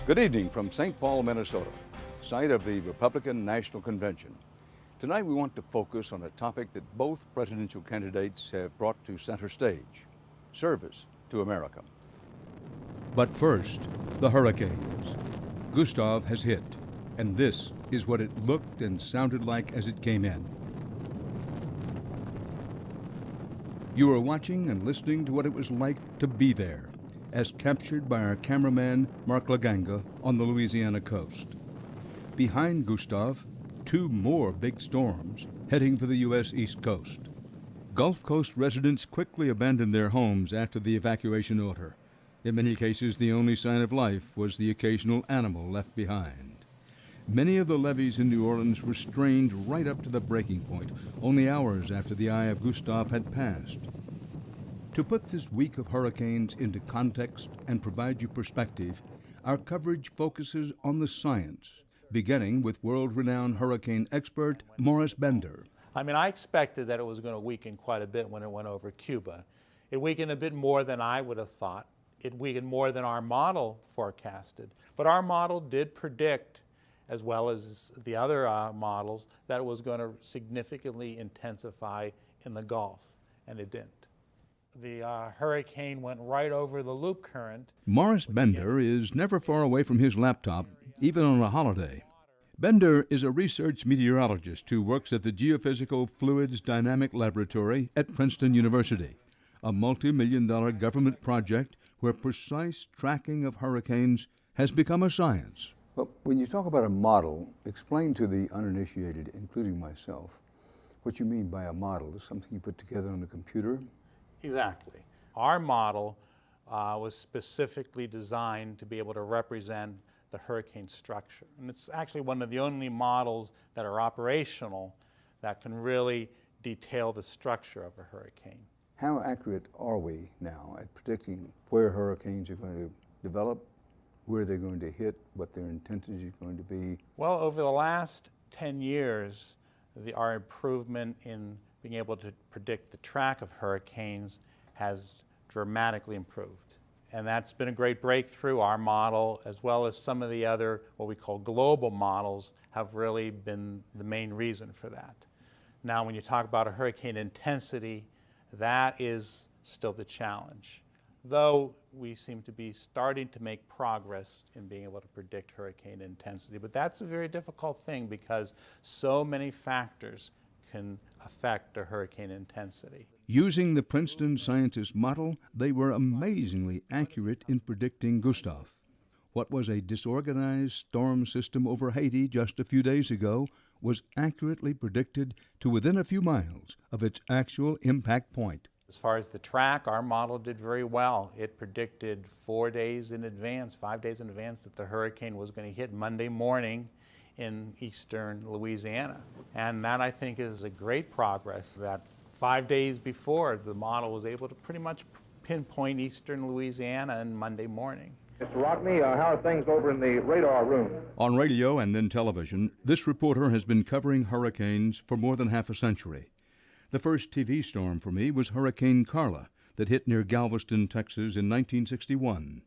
Good evening from St. Paul, Minnesota, site of the Republican National Convention. Tonight we want to focus on a topic that both presidential candidates have brought to center stage: service to America. But first, the hurricanes. Gustav has hit, and this is what it looked and sounded like as it came in. You are watching and listening to what it was like to be there, as captured by our cameraman Mark Laganga on the Louisiana coast. Behind Gustav, two more big storms heading for the U.S. East Coast. Gulf Coast residents quickly abandoned their homes after the evacuation order. In many cases, the only sign of life was the occasional animal left behind. Many of the levees in New Orleans were strained right up to the breaking point, only hours after the eye of Gustav had passed. To put this week of hurricanes into context and provide you perspective, our coverage focuses on the science, beginning with world-renowned hurricane expert Morris Bender. I expected that it was going to weaken quite a bit when it went over Cuba. It weakened a bit more than I would have thought. It weakened more than our model forecasted. But our model did predict, as well as the other models, that it was going to significantly intensify in the Gulf, and it didn't. The hurricane went right over the loop current. Morris Bender is never far away from his laptop, even on a holiday. Bender is a research meteorologist who works at the Geophysical Fluids Dynamic Laboratory at Princeton University, a multi-million-dollar government project where precise tracking of hurricanes has become a science. Well, when you talk about a model, explain to the uninitiated, including myself, what you mean by a model. Is something you put together on a computer? Exactly. Our model was specifically designed to be able to represent the hurricane structure. And it's actually one of the only models that are operational that can really detail the structure of a hurricane. How accurate are we now at predicting where hurricanes are going to develop, where they're going to hit, what their intensity is going to be? Well, over the last 10 years, our improvement in being able to predict the track of hurricanes has dramatically improved. And that's been a great breakthrough. Our model, as well as some of the other, what we call global models, have really been the main reason for that. Now, when you talk about a hurricane intensity, that is still the challenge. Though we seem to be starting to make progress in being able to predict hurricane intensity. But that's a very difficult thing because so many factors can affect a hurricane intensity. Using the Princeton scientists' model, they were amazingly accurate in predicting Gustav. What was a disorganized storm system over Haiti just a few days ago was accurately predicted to within a few miles of its actual impact point. As far as the track, our model did very well. It predicted 4 days in advance, 5 days in advance, that the hurricane was going to hit Monday morning in eastern Louisiana. And that, I think, is a great progress, that 5 days before, the model was able to pretty much pinpoint eastern Louisiana on Monday morning. Mr. Rockney, how are things over in the radar room? On radio and then television, this reporter has been covering hurricanes for more than half a century. The first TV storm for me was Hurricane Carla that hit near Galveston, Texas in 1961.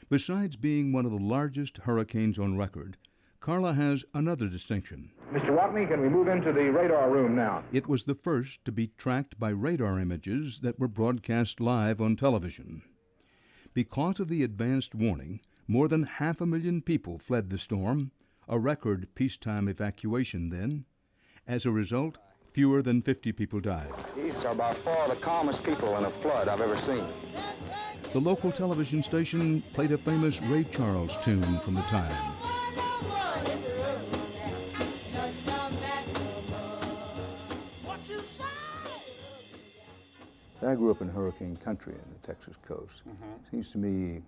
Besides being one of the largest hurricanes on record, Carla has another distinction. Mr. Rockney, can we move into the radar room now? It was the first to be tracked by radar images that were broadcast live on television. Because of the advanced warning, more than 500,000 people fled the storm, a record peacetime evacuation then. As a result, fewer than 50 people died. These are by far the calmest people in a flood I've ever seen. The local television station played a famous Ray Charles tune from the time. I grew up in hurricane country in the Texas coast. Seems to me,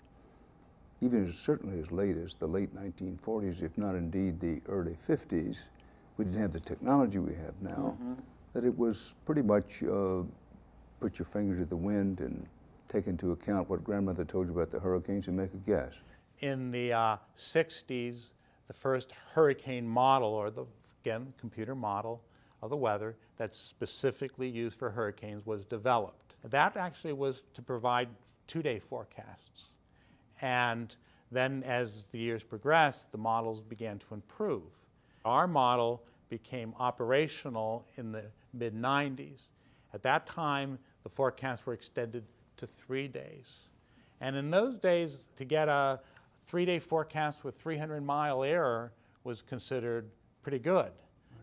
even certainly as late as the late 1940s, if not indeed the early 50s, we didn't have the technology we have now, that it was pretty much put your finger to the wind and take into account what grandmother told you about the hurricanes and make a guess. In the 60s, the first hurricane model, or again, computer model of the weather that's specifically used for hurricanes was developed. That actually was to provide 2-day forecasts. And Then as the years progressed, the models began to improve. Our model became operational in the mid-90s. At that time, the forecasts were extended to 3 days. And in those days, to get a 3-day forecast with 300-mile error was considered pretty good.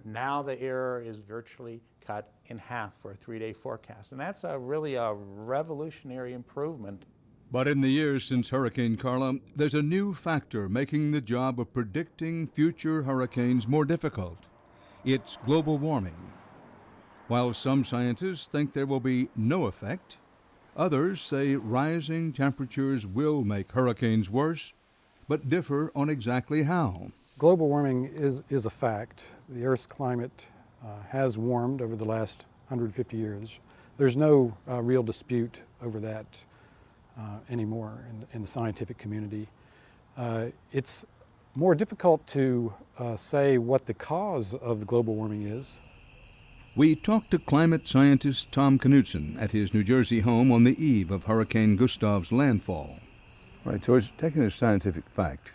Now the error is virtually cut in half for a 3-day forecast. And that's really a revolutionary improvement. But in the years since Hurricane Carla, there's a new factor making the job of predicting future hurricanes more difficult. It's global warming. While some scientists think there will be no effect, others say rising temperatures will make hurricanes worse, but differ on exactly how. Global warming is a fact. The Earth's climate has warmed over the last 150 years. There's no real dispute over that anymore in the scientific community. It's more difficult to say what the cause of the global warming is. We talked to climate scientist Tom Knutson at his New Jersey home on the eve of Hurricane Gustav's landfall. Right, so it's taken as scientific fact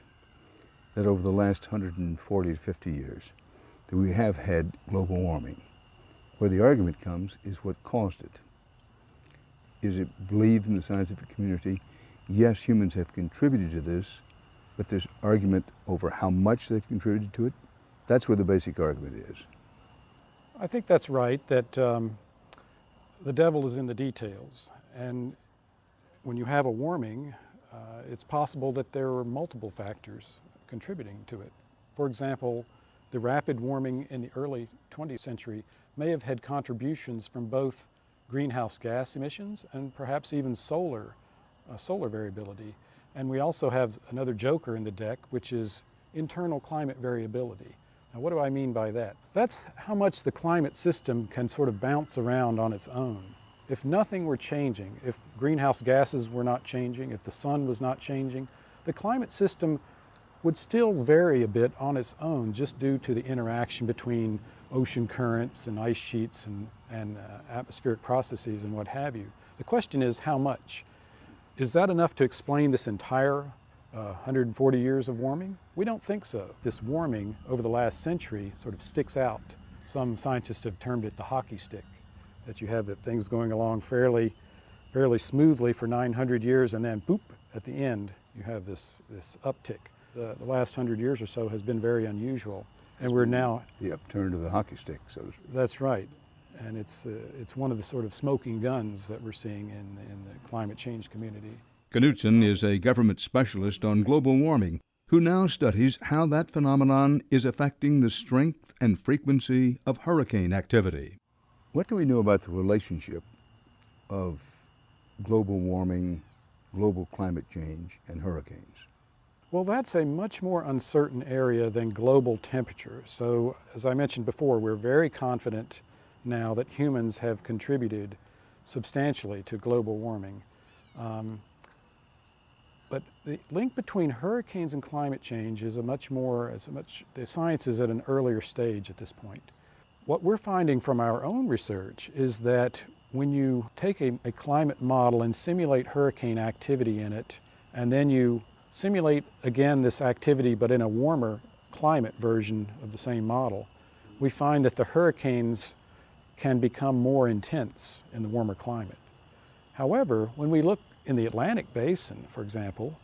that over the last 140 to 50 years that we have had global warming. Where the argument comes is what caused it. Is it believed in the scientific community? Yes, humans have contributed to this, but there's argument over how much they've contributed to it. That's where the basic argument is. I think that's right, that the devil is in the details. And when you have a warming, it's possible that there are multiple factors contributing to it. For example, the rapid warming in the early 20th century may have had contributions from both greenhouse gas emissions and perhaps even solar variability. And we also have another joker in the deck, which is internal climate variability. Now, what do I mean by that? That's how much the climate system can sort of bounce around on its own. If nothing were changing, if greenhouse gases were not changing, if the sun was not changing, the climate system would still vary a bit on its own just due to the interaction between ocean currents and ice sheets and atmospheric processes and what have you. The question is how much? Is that enough to explain this entire 140 years of warming? We don't think so. This warming over the last century sort of sticks out. Some scientists have termed it the hockey stick, that you have things going along fairly smoothly for 900 years and then boop, at the end you have this uptick. The last 100 years or so has been very unusual, and we're now... The upturn of the hockey stick, so to speak. That's right, and it's one of the sort of smoking guns that we're seeing in the climate change community. Knutson is a government specialist on global warming who now studies how that phenomenon is affecting the strength and frequency of hurricane activity. What do we know about the relationship of global warming, global climate change, and hurricanes? Well, that's a much more uncertain area than global temperature. So, as I mentioned before, we're very confident now that humans have contributed substantially to global warming. But the link between hurricanes and climate change is the science is at an earlier stage at this point. What we're finding from our own research is that when you take a climate model and simulate hurricane activity in it, and then you simulate again this activity but in a warmer climate version of the same model, we find that the hurricanes can become more intense in the warmer climate. However, when we look in the Atlantic Basin, for example,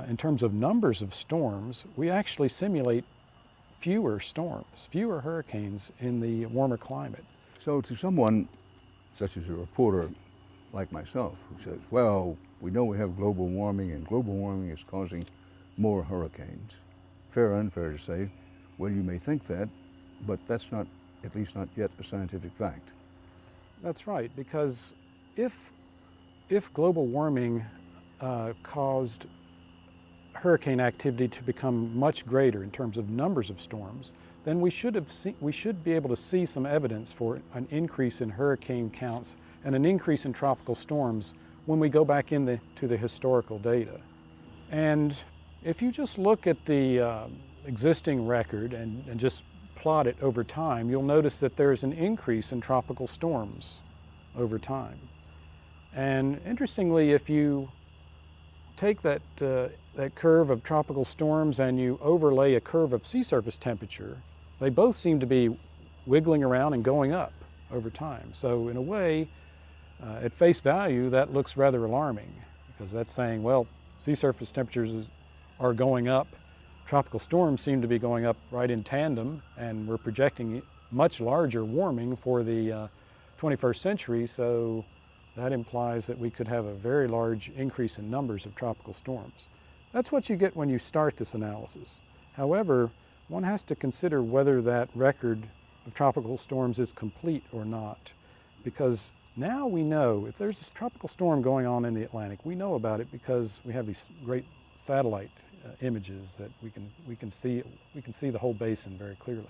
in terms of numbers of storms, we actually simulate fewer storms, fewer hurricanes in the warmer climate. So to someone, such as a reporter like myself, who says, well, we know we have global warming and global warming is causing more hurricanes, fair or unfair to say, well, you may think that, but that's not, at least not yet, a scientific fact. That's right, because if global warming caused hurricane activity to become much greater in terms of numbers of storms, then we should be able to see some evidence for an increase in hurricane counts and an increase in tropical storms when we go back to the historical data. And if you just look at the existing record and just plot it over time, you'll notice that there's an increase in tropical storms over time. And interestingly, if you take that, that curve of tropical storms and you overlay a curve of sea surface temperature, they both seem to be wiggling around and going up over time. So in a way, at face value, that looks rather alarming, because that's saying, well, sea surface temperatures are going up, tropical storms seem to be going up right in tandem, and we're projecting much larger warming for the 21st century, so that implies that we could have a very large increase in numbers of tropical storms. That's what you get when you start this analysis. However, one has to consider whether that record of tropical storms is complete or not, because now we know if there's this tropical storm going on in the Atlantic, we know about it because we have these great satellite images that we can see the whole basin very clearly.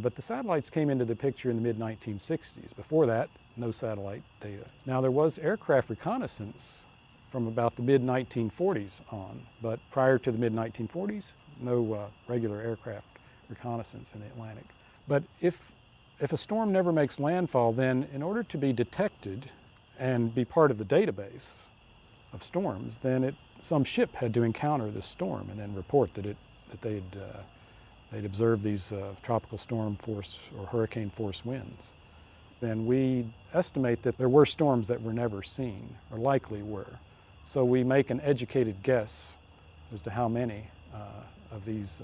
But the satellites came into the picture in the mid-1960s. Before that, no satellite data. Now there was aircraft reconnaissance from about the mid-1940s on, but prior to the mid-1940s, no regular aircraft reconnaissance in the Atlantic. But if a storm never makes landfall, then in order to be detected and be part of the database of storms, then some ship had to encounter this storm and then report that they'd observed these tropical storm force or hurricane force winds. Then we estimate that there were storms that were never seen, or likely were. So we make an educated guess as to how many of these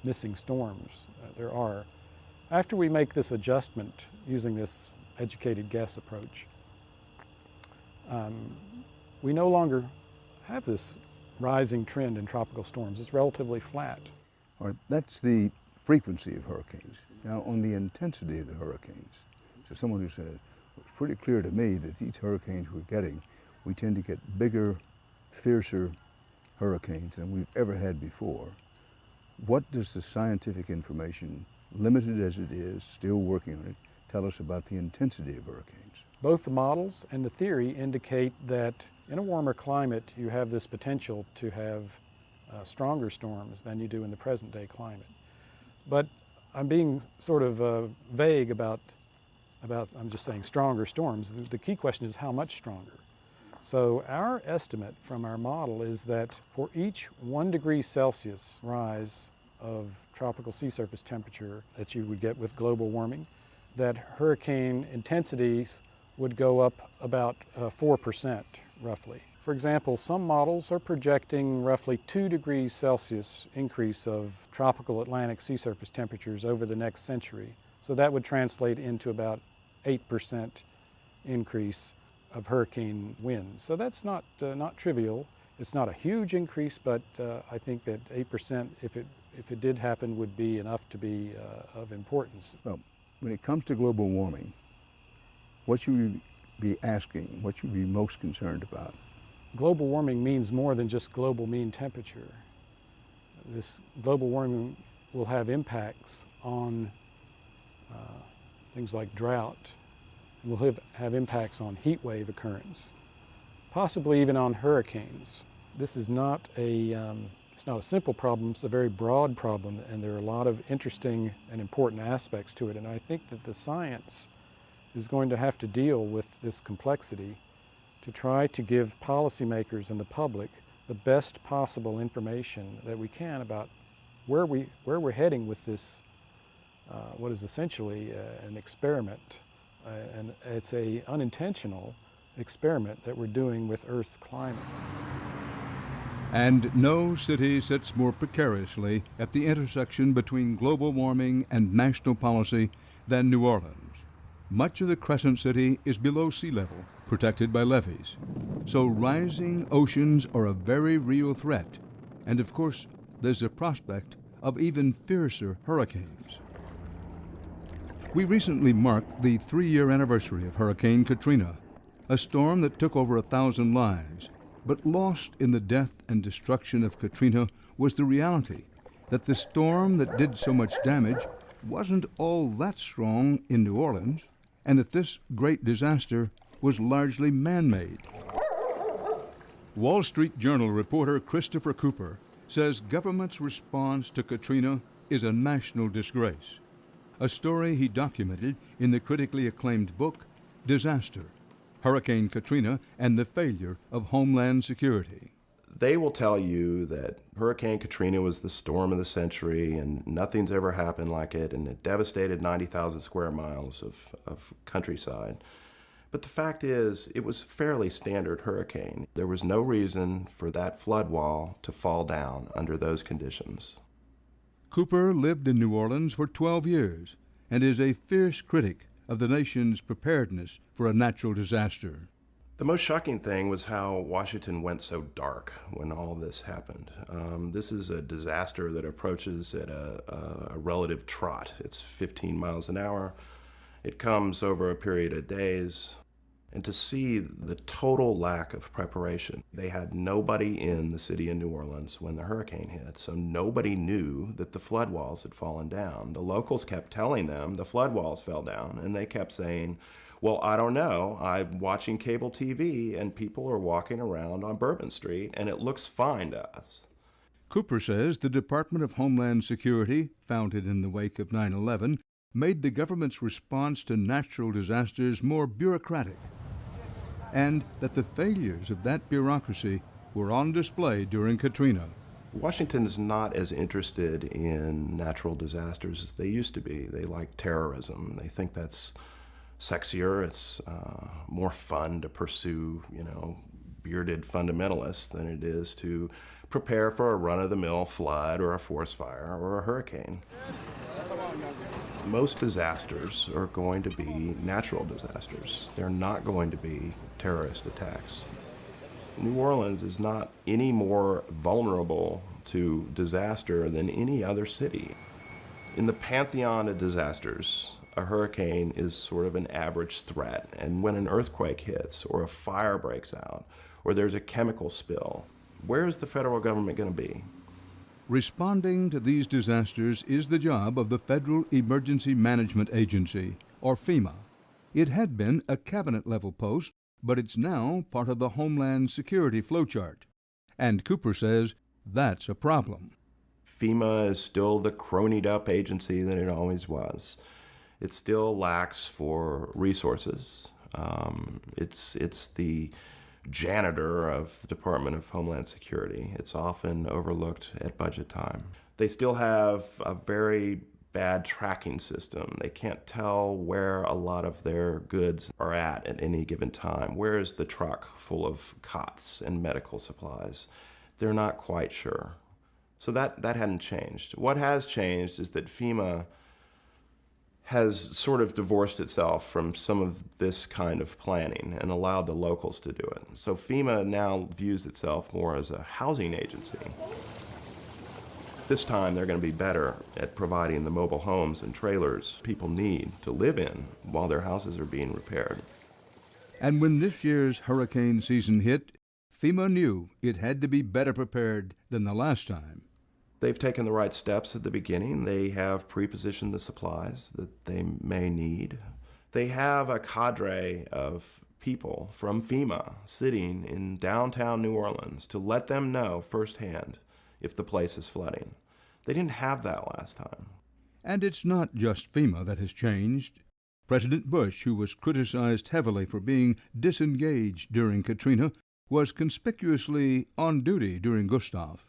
missing storms there are. After we make this adjustment using this educated guess approach, we no longer have this rising trend in tropical storms. It's relatively flat. All right, that's the frequency of hurricanes. Now, on the intensity of the hurricanes, so someone who says, it's pretty clear to me that these hurricanes we're getting, we tend to get bigger, fiercer hurricanes than we've ever had before. What does the scientific information, limited as it is, still working on it, tell us about the intensity of hurricanes? Both the models and the theory indicate that in a warmer climate, you have this potential to have stronger storms than you do in the present day climate. But I'm being sort of vague about, I'm just saying stronger storms. The key question is how much stronger. So our estimate from our model is that for each 1 degree Celsius rise of tropical sea surface temperature that you would get with global warming, that hurricane intensities would go up about 4% roughly. For example, some models are projecting roughly 2 degrees Celsius increase of tropical Atlantic sea surface temperatures over the next century. So that would translate into about 8% increase of hurricane winds. So that's not trivial. It's not a huge increase, but I think that 8%, if it did happen, would be enough to be of importance. Well, when it comes to global warming, what should we be asking, what should we be most concerned about? Global warming means more than just global mean temperature. This global warming will have impacts on things like drought. It will have impacts on heat wave occurrence, possibly even on hurricanes. This is not it's not a simple problem, it's a very broad problem, and there are a lot of interesting and important aspects to it. And I think that the science is going to have to deal with this complexity to try to give policymakers and the public the best possible information that we can about where we're heading with this, what is essentially an experiment. And it's an unintentional experiment that we're doing with Earth's climate. And no city sits more precariously at the intersection between global warming and national policy than New Orleans. Much of the Crescent City is below sea level, protected by levees. So rising oceans are a very real threat. And of course, there's the prospect of even fiercer hurricanes. We recently marked the 3-year anniversary of Hurricane Katrina, a storm that took over 1,000 lives. But lost in the death and destruction of Katrina was the reality that the storm that did so much damage wasn't all that strong in New Orleans, and that this great disaster was largely man-made. Wall Street Journal reporter Christopher Cooper says government's response to Katrina is a national disgrace, a story he documented in the critically acclaimed book, Disaster: Hurricane Katrina and the Failure of Homeland Security. They will tell you that Hurricane Katrina was the storm of the century and nothing's ever happened like it, and it devastated 90,000 square miles of countryside. But the fact is, it was a fairly standard hurricane. There was no reason for that flood wall to fall down under those conditions. Cooper lived in New Orleans for 12 years and is a fierce critic of the nation's preparedness for a natural disaster. The most shocking thing was how Washington went so dark when all this happened. This is a disaster that approaches at a relative trot. It's 15 miles an hour. It comes over a period of days. And to see the total lack of preparation. They had nobody in the city of New Orleans when the hurricane hit, so nobody knew that the flood walls had fallen down. The locals kept telling them the flood walls fell down, and they kept saying, well, I don't know. I'm watching cable TV, and people are walking around on Bourbon Street, and it looks fine to us. Cooper says the Department of Homeland Security, founded in the wake of 9/11, made the government's response to natural disasters more bureaucratic, and that the failures of that bureaucracy were on display during Katrina. Washington is not as interested in natural disasters as they used to be. They like terrorism. They think that's sexier. It's more fun to pursue, bearded fundamentalists than it is to prepare for a run-of-the-mill flood or a forest fire or a hurricane. Most disasters are going to be natural disasters. They're not going to be terrorist attacks. New Orleans is not any more vulnerable to disaster than any other city. In the pantheon of disasters, a hurricane is sort of an average threat, and when an earthquake hits, or a fire breaks out, or there's a chemical spill, where is the federal government going to be? Responding to these disasters is the job of the Federal Emergency Management Agency, or FEMA. It had been a cabinet-level post, but it's now part of the Homeland Security flowchart. And Cooper says that's a problem. FEMA is still the cronied-up agency that it always was. It still lacks for resources. It's the janitor of the Department of Homeland Security. It's often overlooked at budget time. They still have a very bad tracking system. They can't tell where a lot of their goods are at any given time. Where is the truck full of cots and medical supplies? They're not quite sure. So that hadn't changed. What has changed is that FEMA has sort of divorced itself from some of this kind of planning and allowed the locals to do it. So FEMA now views itself more as a housing agency. This time they're going to be better at providing the mobile homes and trailers people need to live in while their houses are being repaired. And when this year's hurricane season hit, FEMA knew it had to be better prepared than the last time. They've taken the right steps at the beginning. They have pre-positioned the supplies that they may need. They have a cadre of people from FEMA sitting in downtown New Orleans to let them know firsthand if the place is flooding. They didn't have that last time. And it's not just FEMA that has changed. President Bush, who was criticized heavily for being disengaged during Katrina, was conspicuously on duty during Gustav.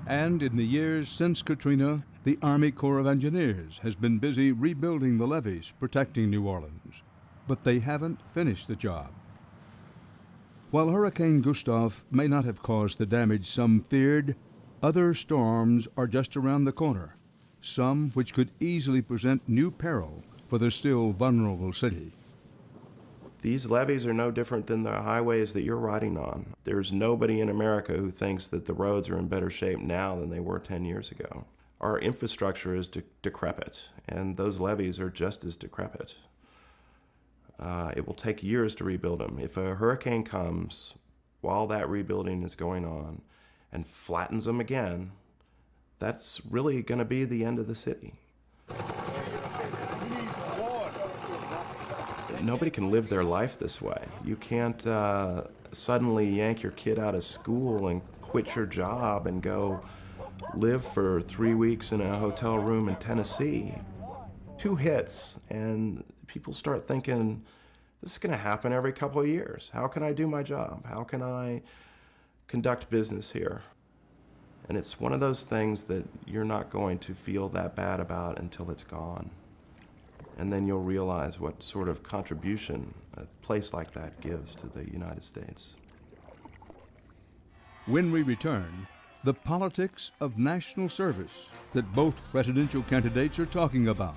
And in the years since Katrina, the Army Corps of Engineers has been busy rebuilding the levees protecting New Orleans. But they haven't finished the job. While Hurricane Gustav may not have caused the damage some feared, other storms are just around the corner, some which could easily present new peril for the still vulnerable city. These levees are no different than the highways that you're riding on. There's nobody in America who thinks that the roads are in better shape now than they were 10 years ago. Our infrastructure is decrepit, and those levees are just as decrepit. It will take years to rebuild them. If a hurricane comes while that rebuilding is going on and flattens them again, that's really going to be the end of the city. Nobody can live their life this way. You can't suddenly yank your kid out of school and quit your job and go live for 3 weeks in a hotel room in Tennessee. 2 hits, and people start thinking, this is going to happen every couple of years. How can I do my job? How can I conduct business here. And it's one of those things that you're not going to feel that bad about until it's gone. And then you'll realize what sort of contribution a place like that gives to the United States. When we return, the politics of national service that both presidential candidates are talking about.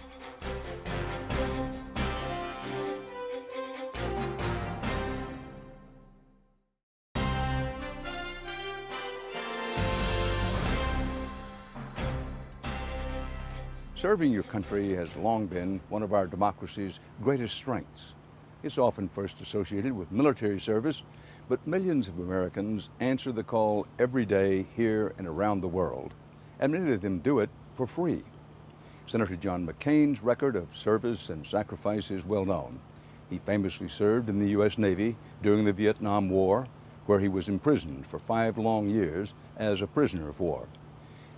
Serving your country has long been one of our democracy's greatest strengths. It's often first associated with military service, but millions of Americans answer the call every day here and around the world, and many of them do it for free. Senator John McCain's record of service and sacrifice is well known. He famously served in the U.S. Navy during the Vietnam War, where he was imprisoned for 5 long years as a prisoner of war.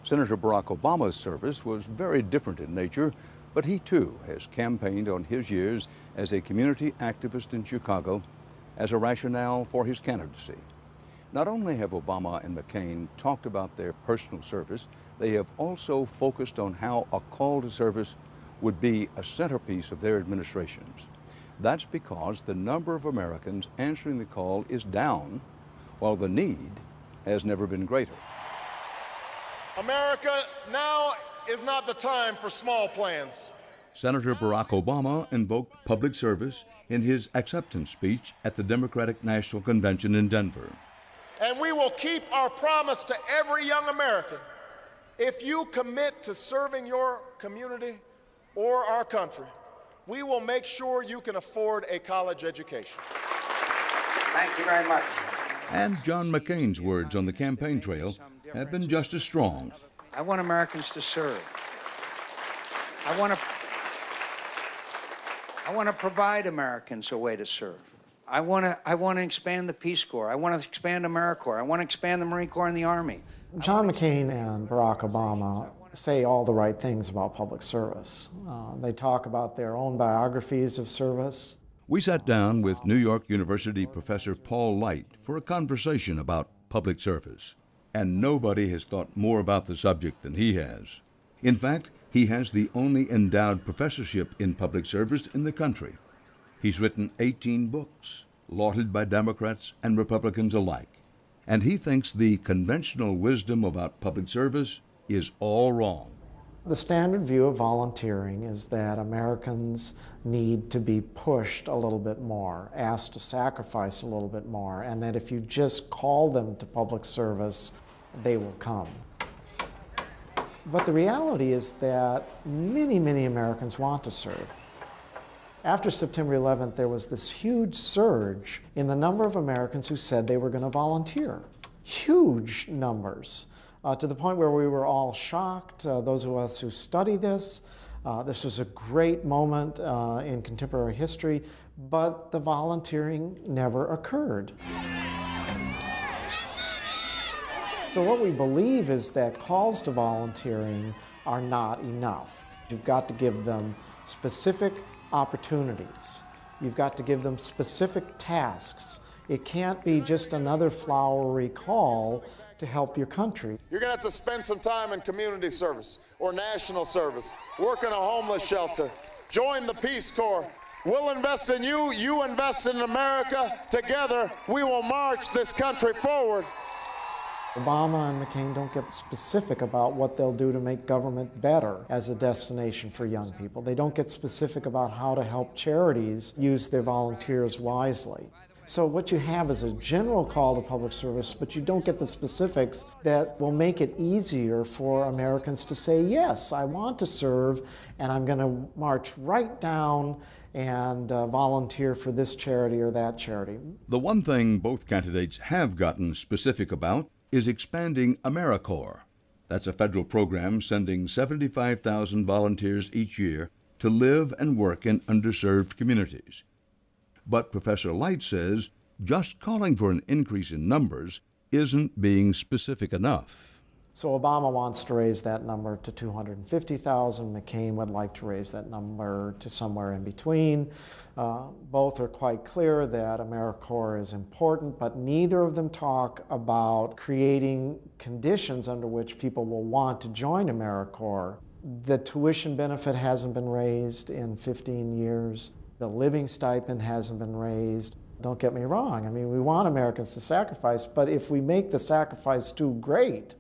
Senator Barack Obama's service was very different in nature, but he too has campaigned on his years as a community activist in Chicago as a rationale for his candidacy. Not only have Obama and McCain talked about their personal service, they have also focused on how a call to service would be a centerpiece of their administrations. That's because the number of Americans answering the call is down, while the need has never been greater. America, now is not the time for small plans. Senator Barack Obama invoked public service in his acceptance speech at the Democratic National Convention in Denver. And we will keep our promise to every young American. If you commit to serving your community or our country, we will make sure you can afford a college education. Thank you very much. And John McCain's words on the campaign trail have been just as strong. I want Americans to serve. I want to provide Americans a way to serve. I want to expand the Peace Corps. I want to expand AmeriCorps. I want to expand the Marine Corps and the Army. John McCain and Barack Obama say all the right things about public service. They talk about their own biographies of service. We sat down with New York University professor Paul Light for a conversation about public service. And nobody has thought more about the subject than he has. In fact, he has the only endowed professorship in public service in the country. He's written 18 books, lauded by Democrats and Republicans alike. And he thinks the conventional wisdom about public service is all wrong. The standard view of volunteering is that Americans need to be pushed a little bit more, asked to sacrifice a little bit more, and that if you just call them to public service, they will come. But the reality is that many, many Americans want to serve. After September 11th, there was this huge surge in the number of Americans who said they were going to volunteer. Huge numbers, to the point where we were all shocked, those of us who study this. This was a great moment in contemporary history, but the volunteering never occurred. So what we believe is that calls to volunteering are not enough. You've got to give them specific opportunities. You've got to give them specific tasks. It can't be just another flowery call to help your country. You're going to have to spend some time in community service or national service, work in a homeless shelter, join the Peace Corps. We'll invest in you, you invest in America. Together, we will march this country forward. Obama and McCain don't get specific about what they'll do to make government better as a destination for young people. They don't get specific about how to help charities use their volunteers wisely. So what you have is a general call to public service, but you don't get the specifics that will make it easier for Americans to say, yes, I want to serve, and I'm going to march right down and volunteer for this charity or that charity. The one thing both candidates have gotten specific about is expanding AmeriCorps. That's a federal program sending 75,000 volunteers each year to live and work in underserved communities. But Professor Light says just calling for an increase in numbers isn't being specific enough. So Obama wants to raise that number to 250,000. McCain would like to raise that number to somewhere in between. Both are quite clear that AmeriCorps is important, but neither of them talk about creating conditions under which people will want to join AmeriCorps. The tuition benefit hasn't been raised in 15 years. The living stipend hasn't been raised. Don't get me wrong, I mean, we want Americans to sacrifice, but if we make the sacrifice too great,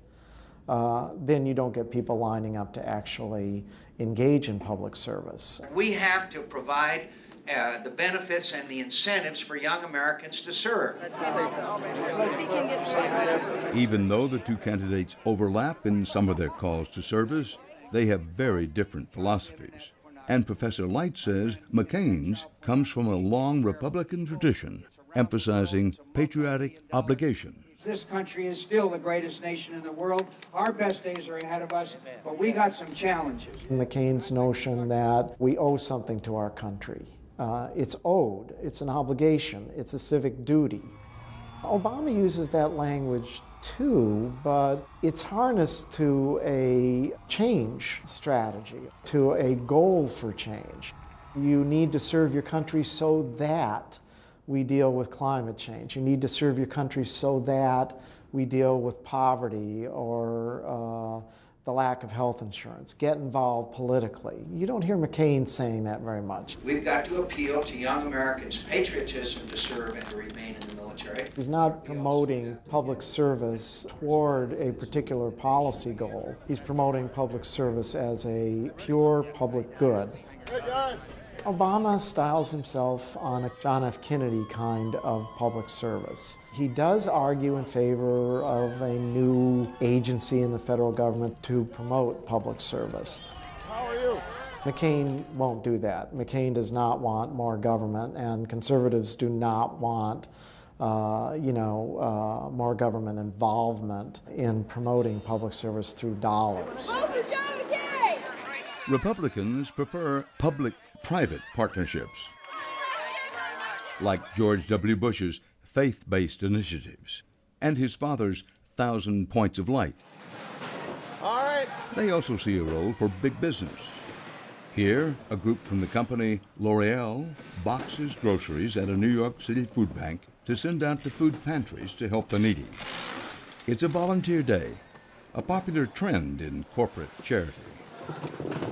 then you don't get people lining up to actually engage in public service. We have to provide the benefits and the incentives for young Americans to serve. Even though the two candidates overlap in some of their calls to service, they have very different philosophies. And Professor Light says McCain's comes from a long Republican tradition, emphasizing patriotic obligation. This country is still the greatest nation in the world. Our best days are ahead of us, but we got some challenges. McCain's notion that we owe something to our country. It's owed, it's an obligation, it's a civic duty. Obama uses that language too, but it's harnessed to a change strategy, to a goal for change. You need to serve your country so that we deal with climate change. You need to serve your country so that we deal with poverty or the lack of health insurance. Get involved politically. You don't hear McCain saying that very much. We've got to appeal to young Americans' patriotism to serve and to remain in the military. He's not promoting public service toward a particular policy goal. He's promoting public service as a pure public good. Hey guys. Obama styles himself on a John F. Kennedy kind of public service. He does argue in favor of a new agency in the federal government to promote public service. How are you? McCain won't do that. McCain does not want more government, and conservatives do not want more government involvement in promoting public service through dollars. Republicans prefer public-private partnerships, like George W. Bush's faith-based initiatives and his father's 1,000 Points of Light. All right. They also see a role for big business. Here, a group from the company L'Oreal boxes groceries at a New York City food bank to send out to food pantries to help the needy. It's a volunteer day, a popular trend in corporate charity.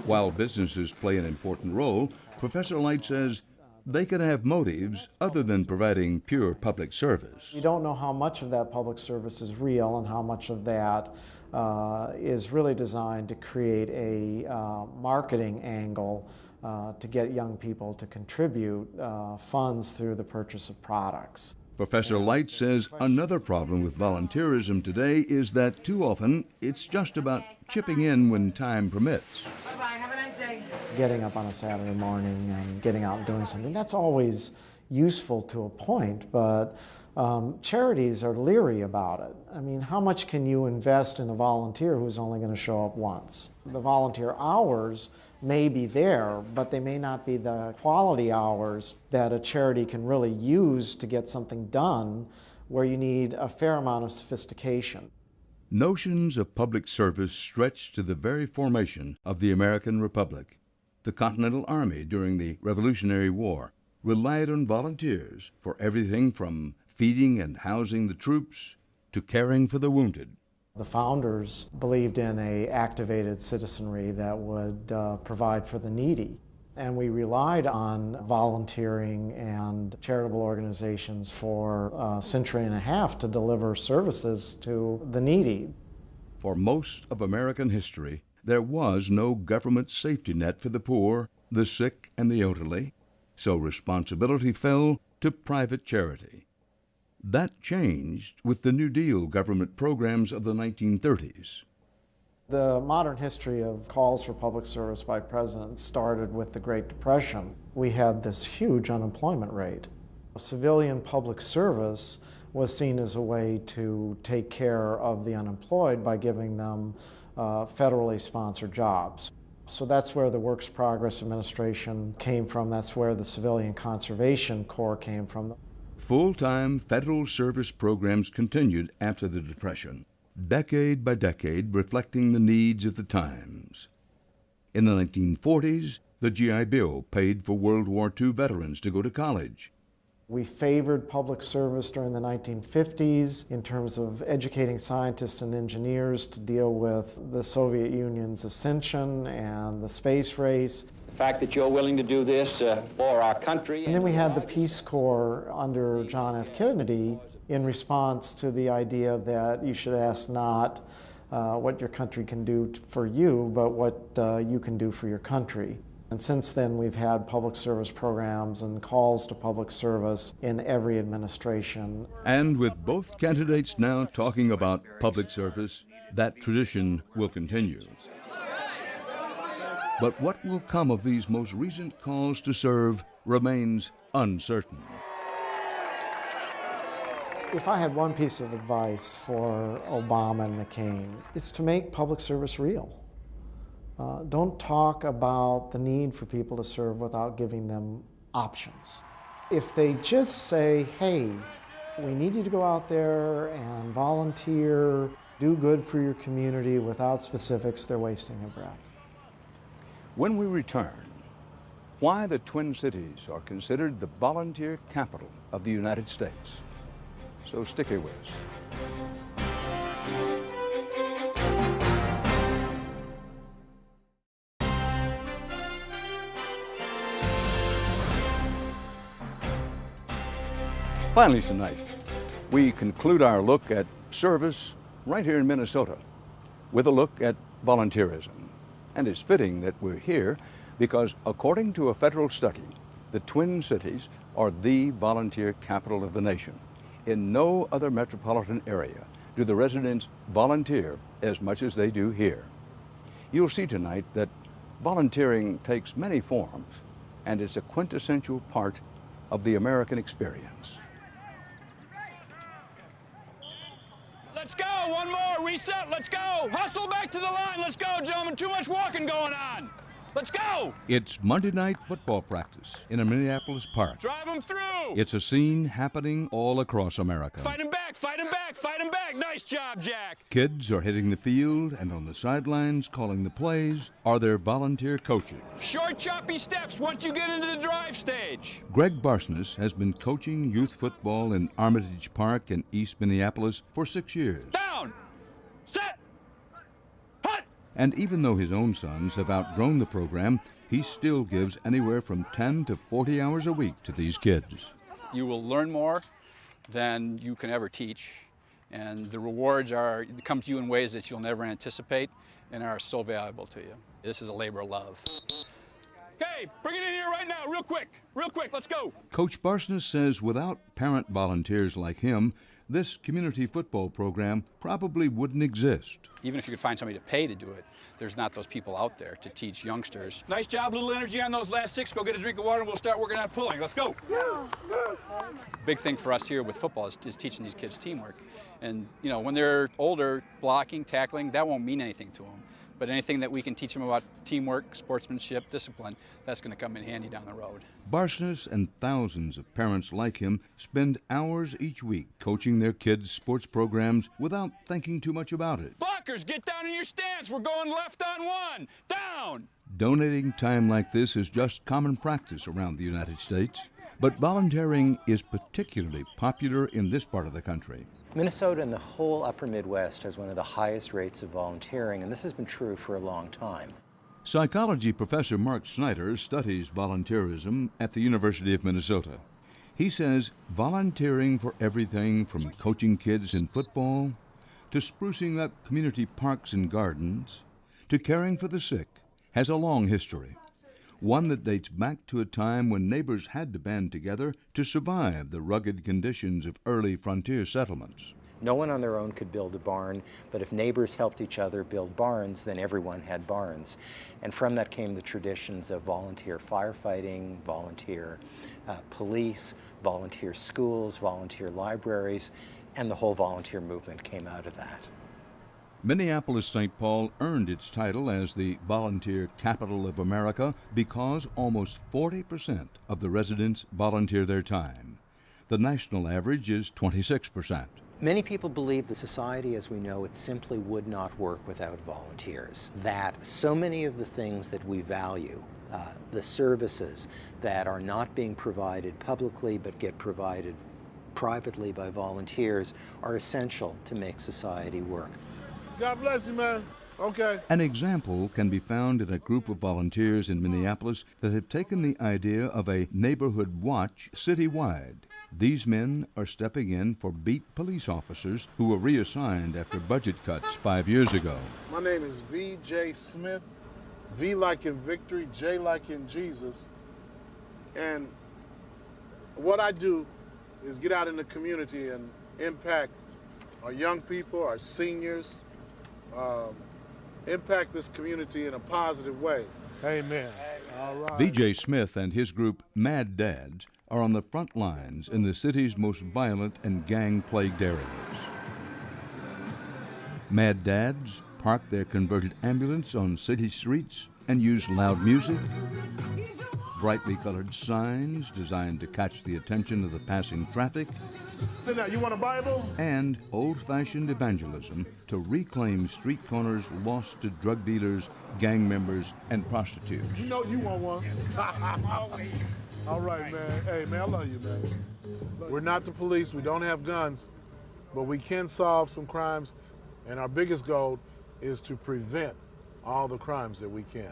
While businesses play an important role, Professor Light says they can have motives other than providing pure public service. You don't know how much of that public service is real and how much of that is really designed to create a marketing angle to get young people to contribute funds through the purchase of products. Professor Light says another problem with volunteerism today is that too often it's just about chipping in when time permits. Bye-bye, have a nice day. Getting up on a Saturday morning and getting out and doing something, that's always useful to a point, but charities are leery about it. I mean, how much can you invest in a volunteer who's only going to show up once? The volunteer hours may be there, but they may not be the quality hours that a charity can really use to get something done where you need a fair amount of sophistication. Notions of public service stretch to the very formation of the American Republic. The Continental Army during the Revolutionary War relied on volunteers for everything from feeding and housing the troops to caring for the wounded. The founders believed in an activated citizenry that would provide for the needy. And we relied on volunteering and charitable organizations for a century and a half to deliver services to the needy. For most of American history, there was no government safety net for the poor, the sick, and the elderly, so responsibility fell to private charity. That changed with the New Deal government programs of the 1930s. The modern history of calls for public service by presidents started with the Great Depression. We had this huge unemployment rate. Civilian public service was seen as a way to take care of the unemployed by giving them federally sponsored jobs. So that's where the Works Progress Administration came from. That's where the Civilian Conservation Corps came from. Full-time federal service programs continued after the Depression. decade by decade reflecting the needs of the times. In the 1940s, the GI Bill paid for World War II veterans to go to college. We favored public service during the 1950s in terms of educating scientists and engineers to deal with the Soviet Union's ascension and the space race. The fact that you're willing to do this for our country. And then we had the Peace Corps under John F. Kennedy in response to the idea that you should ask not what your country can do for you, but what you can do for your country. And since then, we've had public service programs and calls to public service in every administration. And with both candidates now talking about public service, that tradition will continue. But what will come of these most recent calls to serve remains uncertain. If I had one piece of advice for Obama and McCain, it's to make public service real. Don't talk about the need for people to serve without giving them options. If they just say, hey, we need you to go out there and volunteer, do good for your community without specifics, they're wasting their breath. When we return, why the Twin Cities are considered the volunteer capital of the United States. So stick here with us. Finally tonight, we conclude our look at service right here in Minnesota with a look at volunteerism. And it's fitting that we're here because according to a federal study, the Twin Cities are the volunteer capital of the nation. In no other metropolitan area do the residents volunteer as much as they do here. You'll see tonight that volunteering takes many forms and is a quintessential part of the American experience. Let's go, one more, reset, let's go. Hustle back to the line, let's go, gentlemen. Too much walking going on. Let's go. It's Monday night football practice in a Minneapolis park. Drive them through. It's a scene happening all across America. Fight him back, fight him back, fight him back. Nice job, Jack. Kids are hitting the field, and on the sidelines calling the plays are their volunteer coaches. Short, choppy steps once you get into the drive stage. Greg Barsness has been coaching youth football in Armitage Park in East Minneapolis for 6 years. Down, set, hut. And even though his own sons have outgrown the program, he still gives anywhere from 10 to 40 hours a week to these kids. You will learn more than you can ever teach, and the rewards come to you in ways that you'll never anticipate and are so valuable to you. This is a labor of love. Okay, bring it in here right now, real quick, let's go. Coach Barsness says without parent volunteers like him, this community football program probably wouldn't exist. Even if you could find somebody to pay to do it, there's not those people out there to teach youngsters. Nice job, little energy on those last 6. Go get a drink of water and we'll start working on pulling. Let's go. Big thing for us here with football is teaching these kids teamwork. And you know, when they're older, blocking, tackling, that won't mean anything to them. But anything that we can teach them about teamwork, sportsmanship, discipline, that's going to come in handy down the road. Barsness and thousands of parents like him spend hours each week coaching their kids' sports programs without thinking too much about it. Blockers, get down in your stance. We're going left on 1. Down. Donating time like this is just common practice around the United States. But volunteering is particularly popular in this part of the country. Minnesota and the whole upper Midwest has one of the highest rates of volunteering, and this has been true for a long time. Psychology professor Mark Snyder studies volunteerism at the University of Minnesota. He says volunteering for everything from coaching kids in football, to sprucing up community parks and gardens, to caring for the sick, has a long history. One that dates back to a time when neighbors had to band together to survive the rugged conditions of early frontier settlements. No one on their own could build a barn, but if neighbors helped each other build barns, then everyone had barns. And from that came the traditions of volunteer firefighting, volunteer police, volunteer schools, volunteer libraries, and the whole volunteer movement came out of that. Minneapolis-St. Paul earned its title as the volunteer capital of America because almost 40% of the residents volunteer their time. The national average is 26%. Many people believe the society as we know it simply would not work without volunteers, that so many of the things that we value, the services that are not being provided publicly but get provided privately by volunteers, are essential to make society work. God bless you, man. Okay. An example can be found in a group of volunteers in Minneapolis that have taken the idea of a neighborhood watch citywide. These men are stepping in for beat police officers who were reassigned after budget cuts 5 years ago. My name is V.J. Smith. V like in victory, J like in Jesus. And what I do is get out in the community and impact our young people, our seniors, impact this community in a positive way. Amen. All right. V.J. Smith and his group Mad Dads are on the front lines in the city's most violent and gang-plagued areas. Mad Dads park their converted ambulance on city streets and use loud music, brightly colored signs designed to catch the attention of the passing traffic, Sit down. You want a Bible? and old-fashioned evangelism to reclaim street corners lost to drug dealers, gang members, and prostitutes. You know you want one. All right, man. Hey, man, I love you, man. We're not the police. We don't have guns, but we can solve some crimes, and our biggest goal is to prevent all the crimes that we can.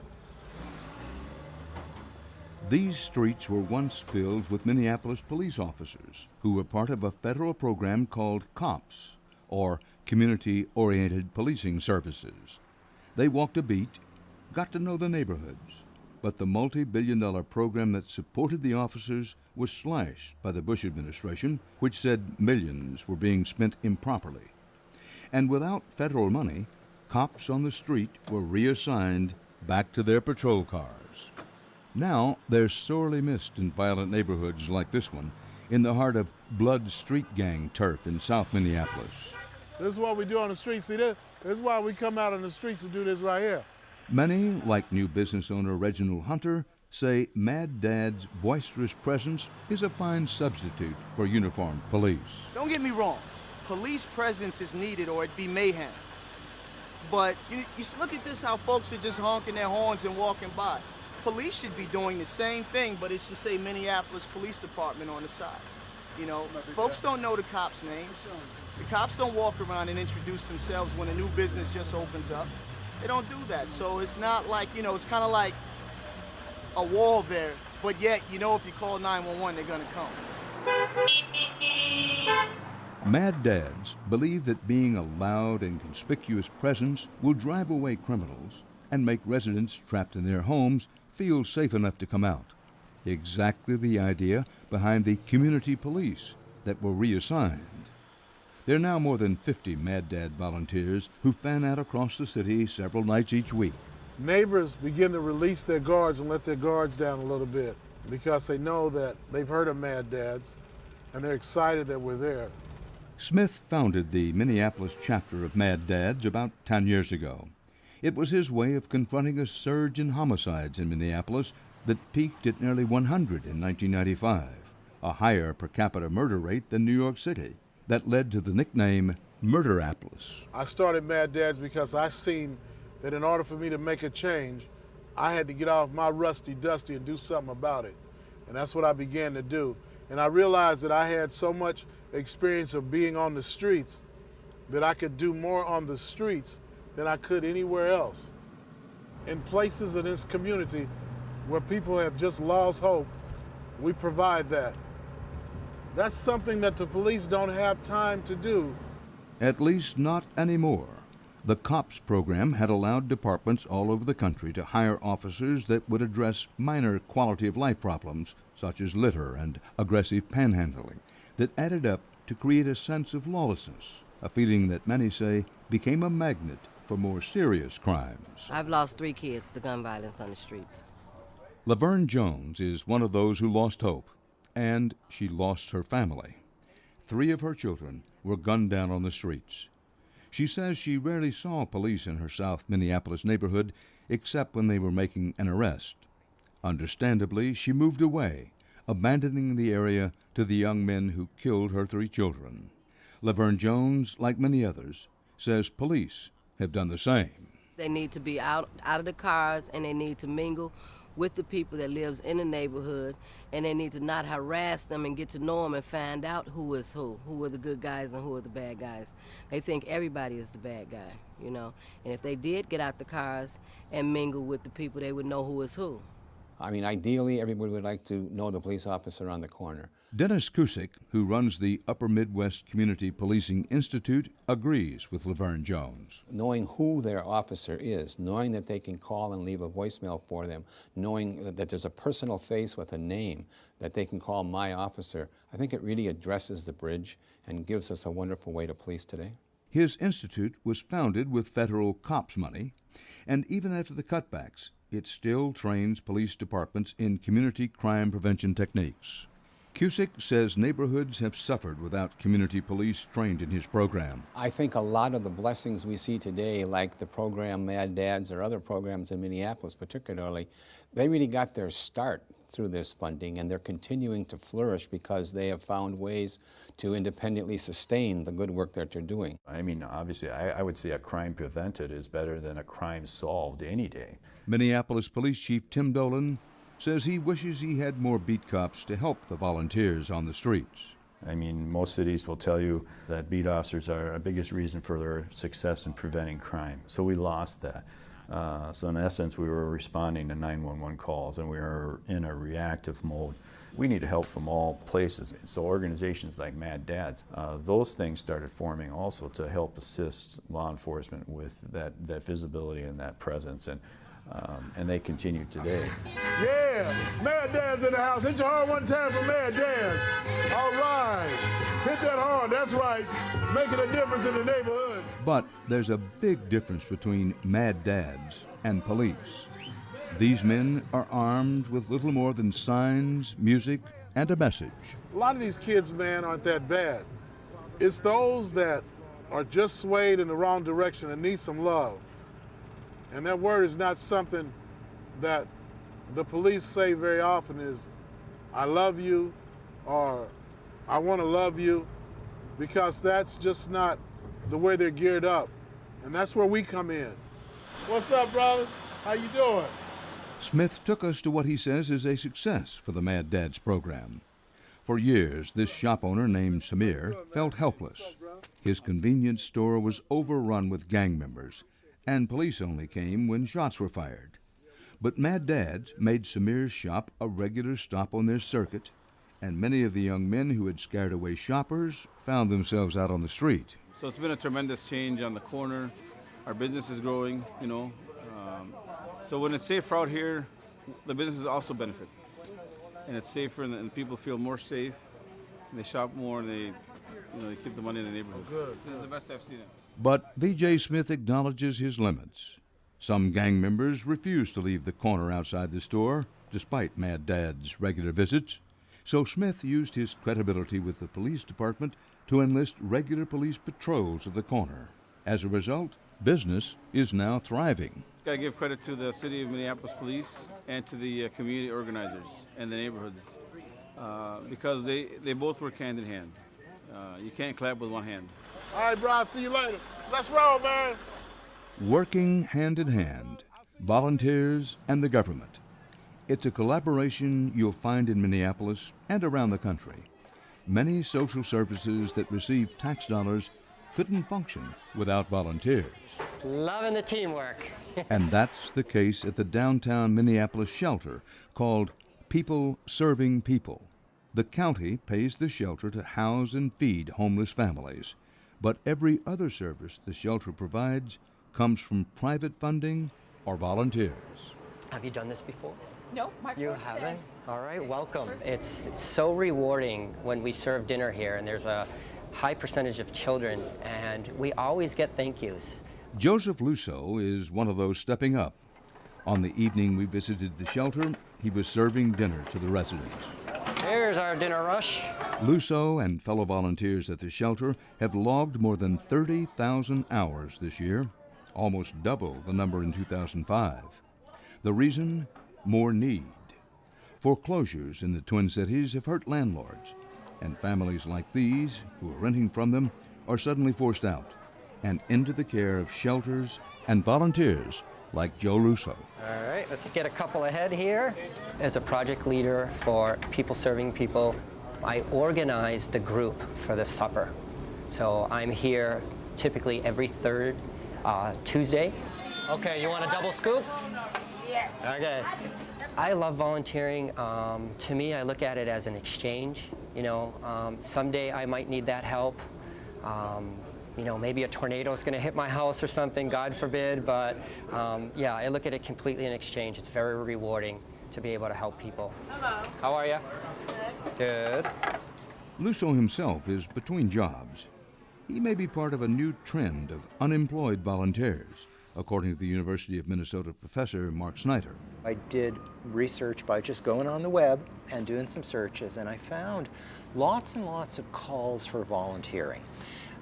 These streets were once filled with Minneapolis police officers who were part of a federal program called COPS, or Community-Oriented Policing Services. They walked a beat, got to know the neighborhoods, but the multi-billion-dollar program that supported the officers was slashed by the Bush administration, which said millions were being spent improperly. And without federal money, cops on the street were reassigned back to their patrol cars. Now they're sorely missed in violent neighborhoods like this one, in the heart of blood street gang turf in South Minneapolis. This is what we do on the streets. See, this is why we come out on the streets to do this right here. Many, like new business owner Reginald Hunter, say Mad Dad's boisterous presence is a fine substitute for uniformed police. Don't get me wrong, police presence is needed or it'd be mayhem. But you look at this, how folks are just honking their horns and walking by. Police should be doing the same thing, but it should say Minneapolis Police Department on the side. You know, folks don't know the cops' names. The cops don't walk around and introduce themselves when a new business just opens up. They don't do that. So it's not like, you know, it's kind of like a wall there, but yet, you know, if you call 911, they're gonna come. Mad Dads believe that being a loud and conspicuous presence will drive away criminals and make residents trapped in their homes feel safe enough to come out. Exactly the idea behind the community police that were reassigned. There are now more than 50 Mad Dad volunteers who fan out across the city several nights each week. Neighbors begin to release their guards and let their guards down a little bit because they know that they've heard of Mad Dads and they're excited that we're there. Smith founded the Minneapolis chapter of Mad Dads about 10 years ago. It was his way of confronting a surge in homicides in Minneapolis that peaked at nearly 100 in 1995, a higher per capita murder rate than New York City. That led to the nickname Murderapolis. I started Mad Dads because I seen that in order for me to make a change, I had to get off my rusty dusty and do something about it. And that's what I began to do. And I realized that I had so much experience of being on the streets that I could do more on the streets than I could anywhere else. In places in this community where people have just lost hope, we provide that. That's something that the police don't have time to do. At least not anymore. The COPS program had allowed departments all over the country to hire officers that would address minor quality of life problems, such as litter and aggressive panhandling, that added up to create a sense of lawlessness, a feeling that many say became a magnet for more serious crimes. I've lost 3 kids to gun violence on the streets. Laverne Jones is one of those who lost hope, and she lost her family. 3 of her children were gunned down on the streets. She says she rarely saw police in her South Minneapolis neighborhood except when they were making an arrest. Understandably, she moved away, abandoning the area to the young men who killed her 3 children. Laverne Jones, like many others, says police have done the same. They need to be out of the cars, and they need to mingle with the people that lives in the neighborhood, and they need to not harass them and get to know them and find out who is who are the good guys and who are the bad guys. They think everybody is the bad guy, you know, and if they did get out the cars and mingle with the people, they would know who is who. I mean, ideally, everybody would like to know the police officer on the corner. Dennis Cusick, who runs the Upper Midwest Community Policing Institute, agrees with Laverne Jones. Knowing who their officer is, knowing that they can call and leave a voicemail for them, knowing that there's a personal face with a name that they can call my officer, I think it really addresses the bridge and gives us a wonderful way to police today. His institute was founded with federal COPS money, and even after the cutbacks, it still trains police departments in community crime prevention techniques. Cusick says neighborhoods have suffered without community police trained in his program. I think a lot of the blessings we see today, like the program Mad Dads or other programs in Minneapolis particularly, they really got their start through this funding, and they're continuing to flourish because they have found ways to independently sustain the good work that they're doing. I mean, obviously, I would say a crime prevented is better than a crime solved any day. Minneapolis Police Chief Tim Dolan says he wishes he had more beat cops to help the volunteers on the streets. I mean, most cities will tell you that beat officers are the biggest reason for their success in preventing crime. So we lost that. So in essence, we were responding to 911 calls, and we were in a reactive mode. We need help from all places. So organizations like Mad Dads, those things started forming also to help assist law enforcement with that visibility and that presence. And they continue today. Yeah, Mad Dad's in the house. Hit your horn one time for Mad Dad. All right, hit that horn, that's right. Making a difference in the neighborhood. But there's a big difference between Mad Dads and police. These men are armed with little more than signs, music, and a message. A lot of these kids, man, aren't that bad. It's those that are just swayed in the wrong direction and need some love. And that word is not something that the police say very often is, I love you, or I want to love you, because that's just not the way they're geared up. And that's where we come in. What's up, brother? How you doing? Smith took us to what he says is a success for the Mad Dads program. For years, this shop owner named Samir felt helpless. His convenience store was overrun with gang members, and police only came when shots were fired. But Mad Dads made Samir's shop a regular stop on their circuit, and many of the young men who had scared away shoppers found themselves out on the street. So it's been a tremendous change on the corner. Our business is growing, you know. So when it's safer out here, the businesses also benefit. And it's safer, and people feel more safe, and they shop more, and they keep the money in the neighborhood. Good. This is the best I've seen it. But V.J. Smith acknowledges his limits. Some gang members refuse to leave the corner outside the store, despite Mad Dad's regular visits. So Smith used his credibility with the police department to enlist regular police patrols of the corner. As a result, business is now thriving. Got to give credit to the City of Minneapolis Police and to the community organizers and the neighborhoods because they both work hand in hand. You can't clap with one hand. All right, bro, I'll see you later. Let's roll, man. Working hand in hand, volunteers and the government. It's a collaboration you'll find in Minneapolis and around the country. Many social services that receive tax dollars couldn't function without volunteers. Loving the teamwork. And that's the case at the downtown Minneapolis shelter called People Serving People. The county pays the shelter to house and feed homeless families, but every other service the shelter provides comes from private funding or volunteers. Have you done this before? No, my You first haven't? day. All right, welcome. It's so rewarding when we serve dinner here, and there's a high percentage of children, and we always get thank yous. Joseph Lusso is one of those stepping up. On the evening we visited the shelter, he was serving dinner to the residents. Here's our dinner rush. Lusso and fellow volunteers at the shelter have logged more than 30,000 hours this year, almost double the number in 2005. The reason? More need. Foreclosures in the Twin Cities have hurt landlords, and families like these, who are renting from them, are suddenly forced out and into the care of shelters and volunteers like Joe Russo. All right, let's get a couple ahead here. As a project leader for People Serving People, I organize the group for the supper. So I'm here typically every third Tuesday. Okay, you want a double scoop? Yes. Okay. I love volunteering. To me, I look at it as an exchange. You know, someday I might need that help. You know, maybe a tornado is going to hit my house or something, God forbid. But yeah, I look at it completely in exchange. It's very rewarding to be able to help people. Hello. How are you? Good. Good. Lusso himself is between jobs. He may be part of a new trend of unemployed volunteers, according to the University of Minnesota professor Mark Snyder. I did research by just going on the web and doing some searches, and I found lots and lots of calls for volunteering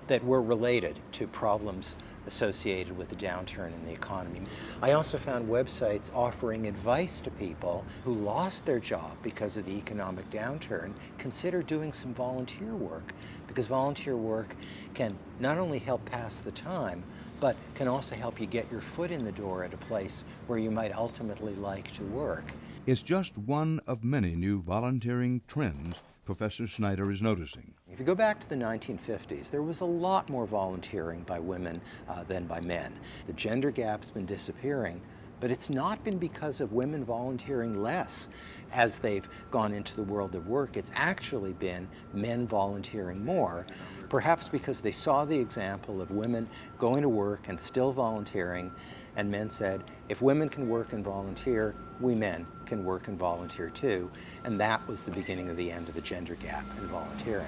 that were related to problems associated with the downturn in the economy. I also found websites offering advice to people who lost their job because of the economic downturn. Consider doing some volunteer work, because volunteer work can not only help pass the time, but can also help you get your foot in the door at a place where you might ultimately like to work. It's just one of many new volunteering trends Professor Snyder is noticing. If you go back to the 1950s, there was a lot more volunteering by women than by men. The gender gap's been disappearing, but it's not been because of women volunteering less as they've gone into the world of work. It's actually been men volunteering more, perhaps because they saw the example of women going to work and still volunteering, and men said, if women can work and volunteer, we men can work and volunteer too. And that was the beginning of the end of the gender gap in volunteering.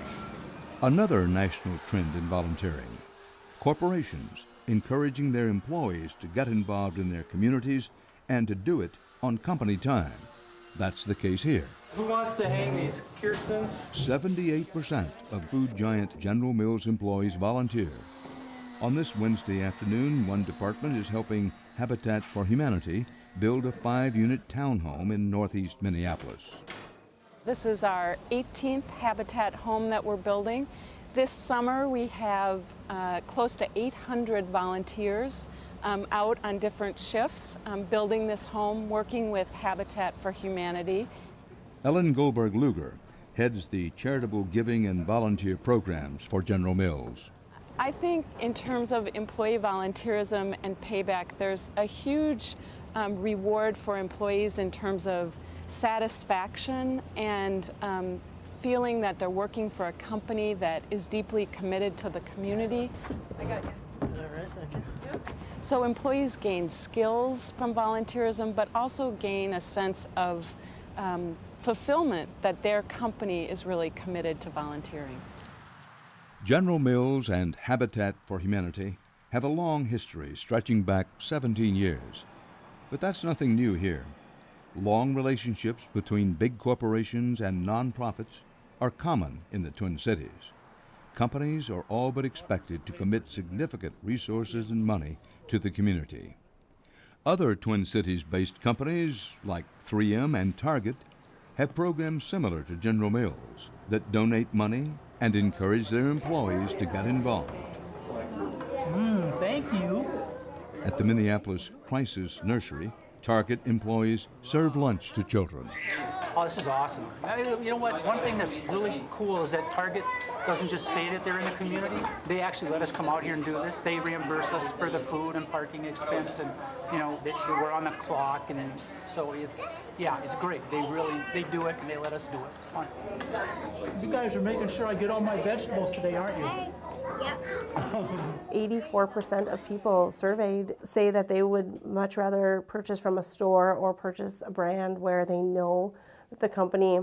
Another national trend in volunteering: corporations encouraging their employees to get involved in their communities and to do it on company time. That's the case here. Who wants to hang these, Kirsten? 78% of food giant General Mills employees volunteer. On this Wednesday afternoon, one department is helping Habitat for Humanity build a 5-unit townhome in northeast Minneapolis. This is our 18th Habitat home that we're building. This summer we have close to 800 volunteers out on different shifts building this home, working with Habitat for Humanity. Ellen Goldberg-Luger heads the charitable giving and volunteer programs for General Mills. I think in terms of employee volunteerism and payback, there's a huge reward for employees in terms of satisfaction and feeling that they're working for a company that is deeply committed to the community. I got you. All right, thank you. Yep. So employees gain skills from volunteerism, but also gain a sense of fulfillment that their company is really committed to volunteering. General Mills and Habitat for Humanity have a long history stretching back 17 years. But that's nothing new here. Long relationships between big corporations and nonprofits are common in the Twin Cities. Companies are all but expected to commit significant resources and money to the community. Other Twin Cities-based companies like 3M and Target have programs similar to General Mills that donate money and encourage their employees to get involved. Thank you. At the Minneapolis Crisis Nursery, Target employees serve lunch to children. Oh, this is awesome. You know what? One thing that's really cool is that Target doesn't just say that they're in the community. They actually let us come out here and do this. They reimburse us for the food and parking expense, and you know, we're on the clock, and so it's great. They do it and they let us do it. It's fun. You guys are making sure I get all my vegetables today, aren't you? Yep. 84% of people surveyed say that they would much rather purchase from a store or purchase a brand where they know that the company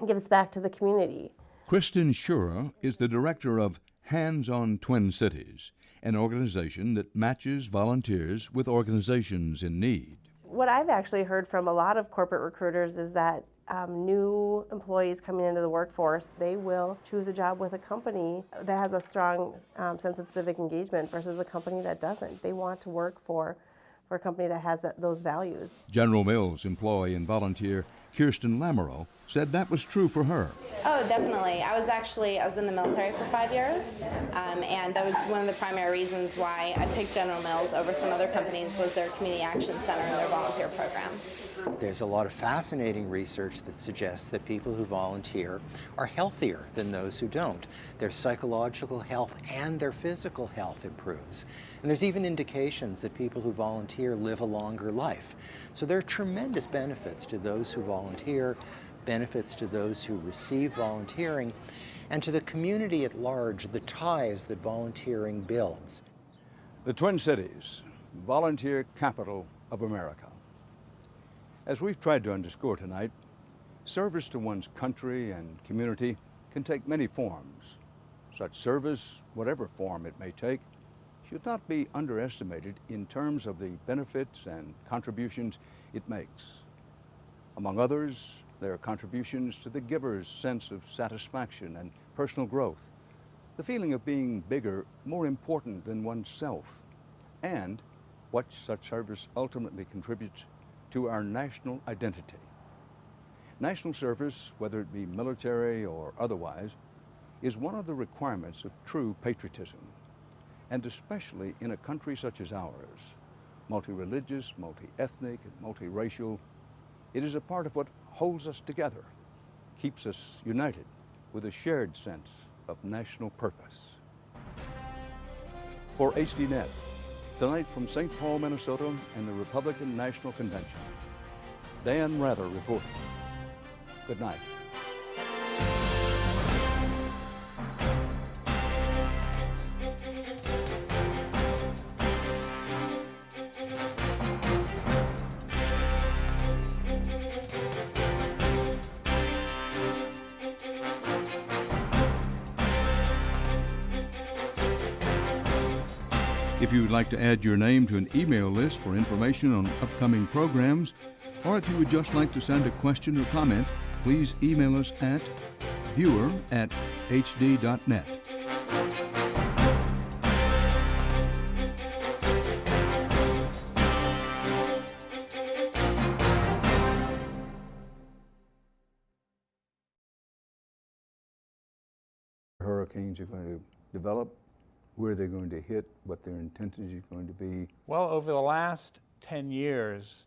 gives back to the community. Kristen Schura is the director of Hands on Twin Cities, an organization that matches volunteers with organizations in need. What I've actually heard from a lot of corporate recruiters is that new employees coming into the workforce, they will choose a job with a company that has a strong sense of civic engagement versus a company that doesn't. They want to work for a company that has those values. General Mills employee and volunteer Kirsten Lamoureux said that was true for her. Oh, definitely. I was in the military for 5 years, and that was one of the primary reasons why I picked General Mills over some other companies was their Community Action Center and their volunteer program. There's a lot of fascinating research that suggests that people who volunteer are healthier than those who don't. Their psychological health and their physical health improves. And there's even indications that people who volunteer live a longer life. So there are tremendous benefits to those who volunteer, benefits to those who receive volunteering, and to the community at large, the ties that volunteering builds. The Twin Cities, volunteer capital of America. As we've tried to underscore tonight, service to one's country and community can take many forms. Such service, whatever form it may take, should not be underestimated in terms of the benefits and contributions it makes. Among others, there are contributions to the giver's sense of satisfaction and personal growth, the feeling of being bigger, more important than oneself, and what such service ultimately contributes to our national identity. National service, whether it be military or otherwise, is one of the requirements of true patriotism, and especially in a country such as ours, multi-religious, multi-ethnic, and multiracial. It is a part of what holds us together, keeps us united with a shared sense of national purpose. For HDNet, tonight from St. Paul, Minnesota and the Republican National Convention, Dan Rather reporting. Good night. If you would like to add your name to an email list for information on upcoming programs, or if you would just like to send a question or comment, please email us at viewer@hd.net. Hurricanes are going to develop, where they're going to hit, what their intensity is going to be. Well, over the last 10 years,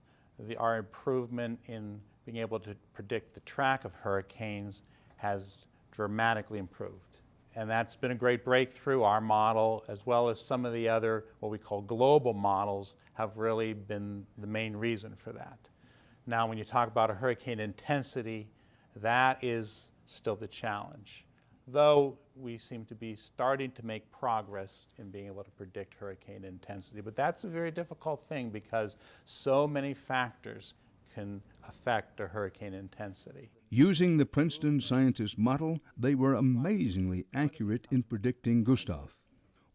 our improvement in being able to predict the track of hurricanes has dramatically improved. And that's been a great breakthrough. Our model, as well as some of the other, what we call global models, have really been the main reason for that. Now, when you talk about a hurricane intensity, that is still the challenge. Though we seem to be starting to make progress in being able to predict hurricane intensity. But that's a very difficult thing because so many factors can affect a hurricane intensity. Using the Princeton scientist model, they were amazingly accurate in predicting Gustav.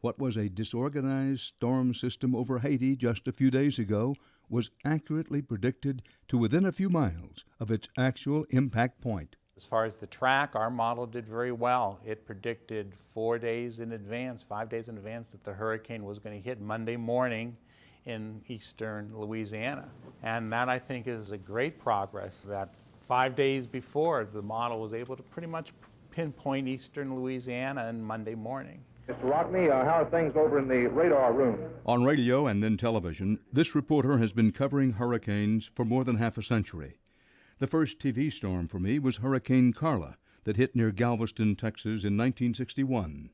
What was a disorganized storm system over Haiti just a few days ago was accurately predicted to within a few miles of its actual impact point. As far as the track, our model did very well. It predicted 4 days in advance, 5 days in advance, that the hurricane was going to hit Monday morning in eastern Louisiana. And that, I think, is a great progress that 5 days before, the model was able to pretty much pinpoint eastern Louisiana on Monday morning. Mr. Rockney, how are things over in the radar room? On radio and then television, this reporter has been covering hurricanes for more than half a century. The first TV storm for me was Hurricane Carla that hit near Galveston, Texas in 1961.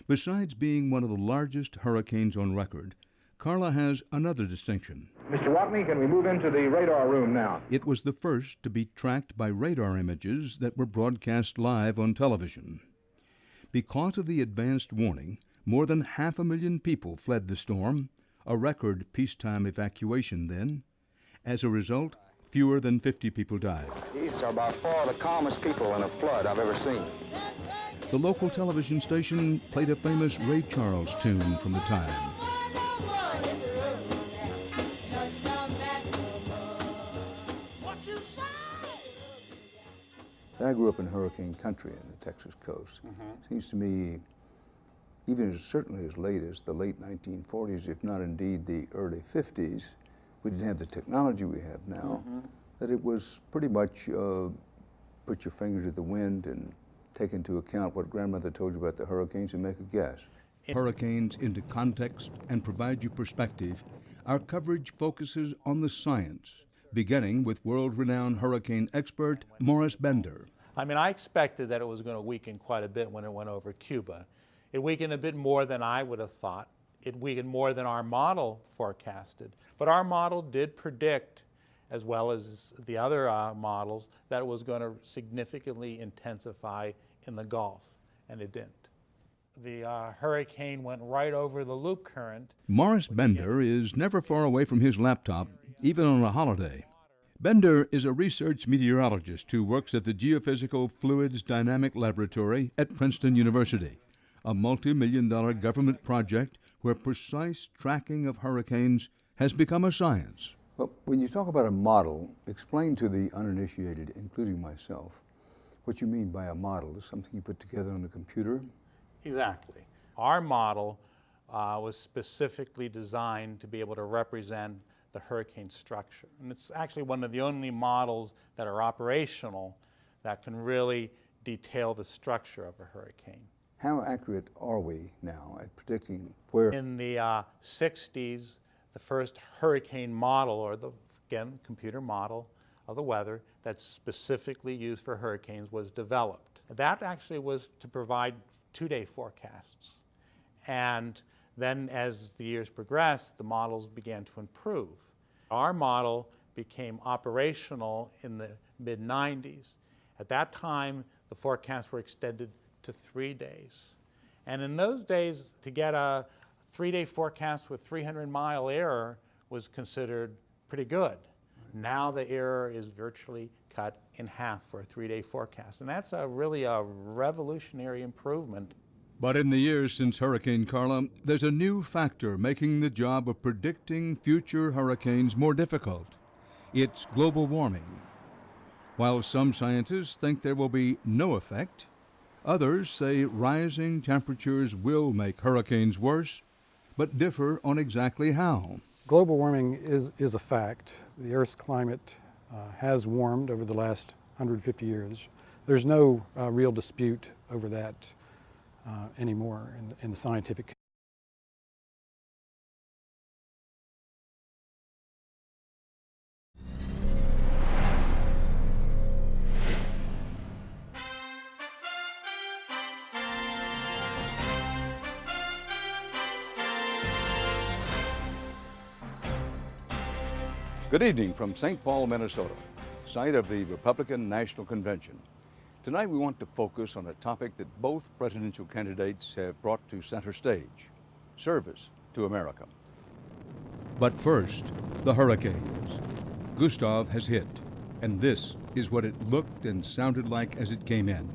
Besides being one of the largest hurricanes on record, Carla has another distinction. Mr. Rockney, can we move into the radar room now? It was the first to be tracked by radar images that were broadcast live on television. Because of the advanced warning, more than 500,000 people fled the storm, a record peacetime evacuation then. As a result, fewer than 50 people died. These are by far the calmest people in a flood I've ever seen. The local television station played a famous Ray Charles tune from the time. I grew up in hurricane country in the Texas coast. Seems to me, even certainly as late as the late 1940s, if not indeed the early 50s, we didn't have the technology we have now, that it was pretty much put your finger to the wind and take into account what grandmother told you about the hurricanes and make a guess. Hurricanes into context and provide you perspective, our coverage focuses on the science, beginning with world-renowned hurricane expert Morris Bender. I mean, I expected that it was going to weaken quite a bit when it went over Cuba. It weakened a bit more than I would have thought. It weakened more than our model forecasted. But our model did predict, as well as the other models, that it was going to significantly intensify in the Gulf, and it didn't. The hurricane went right over the loop current. Morris Bender is never far away from his laptop, even on a holiday. Bender is a research meteorologist who works at the Geophysical Fluids Dynamic Laboratory at Princeton University, a multi-million-dollar government project where precise tracking of hurricanes has become a science. Well, when you talk about a model, explain to the uninitiated, including myself, what you mean by a model. Is something you put together on a computer? Exactly. Our model was specifically designed to be able to represent the hurricane structure. And it's actually one of the only models that are operational that can really detail the structure of a hurricane. How accurate are we now at predicting where? In the 60s, the first hurricane model, or again, computer model of the weather that's specifically used for hurricanes was developed. That actually was to provide two-day forecasts. And then as the years progressed, the models began to improve. Our model became operational in the mid-90s. At that time, the forecasts were extended to 3 days. And in those days, to get a 3-day forecast with 300-mile error was considered pretty good. Now the error is virtually cut in half for a 3-day forecast. And that's really a revolutionary improvement. But in the years since Hurricane Carla, there's a new factor making the job of predicting future hurricanes more difficult. It's global warming. While some scientists think there will be no effect, others say rising temperatures will make hurricanes worse, but differ on exactly how. Global warming is a fact. The Earth's climate has warmed over the last 150 years. There's no real dispute over that anymore in the scientific. Good evening from St. Paul, Minnesota, site of the Republican National Convention. Tonight we want to focus on a topic that both presidential candidates have brought to center stage: service to America. But first, the hurricanes. Gustav has hit, and this is what it looked and sounded like as it came in.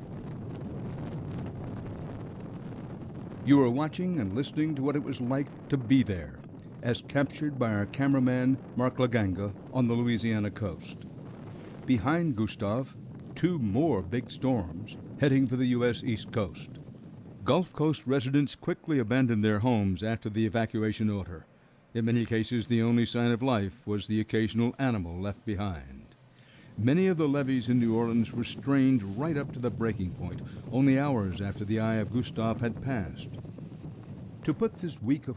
You are watching and listening to what it was like to be there, as captured by our cameraman Mark Laganga on the Louisiana coast. Behind Gustav, 2 more big storms heading for the U.S. East Coast. Gulf Coast residents quickly abandoned their homes after the evacuation order. In many cases, the only sign of life was the occasional animal left behind. Many of the levees in New Orleans were strained right up to the breaking point, only hours after the eye of Gustav had passed. To put this week of